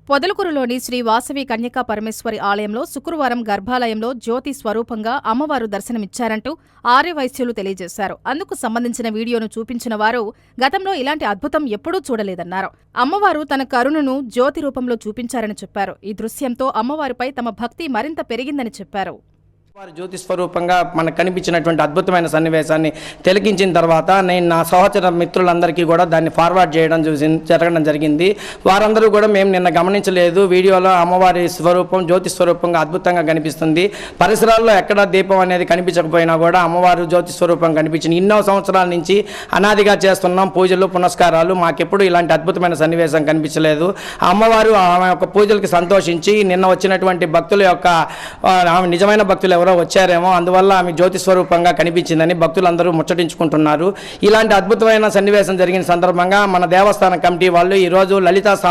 పొదలకూరులోని శ్రీ వాసవి కన్యకా పరమేశ్వరి ఆలయంలో శుక్రవారం గర్భాలయంలో జ్యోతి స్వరూపంగా అమ్మవారు దర్శనమిచ్చారంటూ ఆర్యవైశ్యులు తెలియజేశారు. అందుకు సంబంధించిన వీడియోను చూపించిన వారు గతంలో ఇలాంటి అద్భుతం ఎప్పుడూ చూడలేదన్నారు. అమ్మవారు తన కరుణను జ్యోతి రూపంలో చూపించారని చెప్పారు. ఈ దృశ్యంతో అమ్మవారిపై తమ భక్తి మరింత పెరిగిందని చెప్పారు. వారి జ్యోతి స్వరూపంగా మనకు కనిపించినటువంటి అద్భుతమైన సన్నివేశాన్ని తిలకించిన తర్వాత నేను నా సహచర మిత్రులందరికీ కూడా దాన్ని ఫార్వర్డ్ జరగడం జరిగింది. వారందరూ కూడా మేము నిన్న గమనించలేదు, వీడియోలో అమ్మవారి స్వరూపం జ్యోతి స్వరూపంగా అద్భుతంగా కనిపిస్తుంది. పరిసరాల్లో ఎక్కడ దీపం అనేది కనిపించకపోయినా కూడా అమ్మవారు జ్యోతి స్వరూపం కనిపించింది. ఎన్నో సంవత్సరాల నుంచి అనాదిగా చేస్తున్నాం పూజలు పునస్కారాలు, మాకెప్పుడు ఇలాంటి అద్భుతమైన సన్నివేశం కనిపించలేదు. అమ్మవారు ఆమె యొక్క పూజలకి సంతోషించి నిన్న వచ్చినటువంటి భక్తుల యొక్క ఆమె నిజమైన భక్తులు ఎవరో వచ్చారేమో, అందువల్ల ఆమె జ్యోతి స్వరూపంగా కనిపించిందని భక్తులందరూ ముచ్చటించుకుంటున్నారు. ఇలాంటి అద్భుతమైన సన్నివేశం జరిగిన సందర్భంగా మన దేవస్థాన కమిటీ వాళ్ళు ఈరోజు లలితా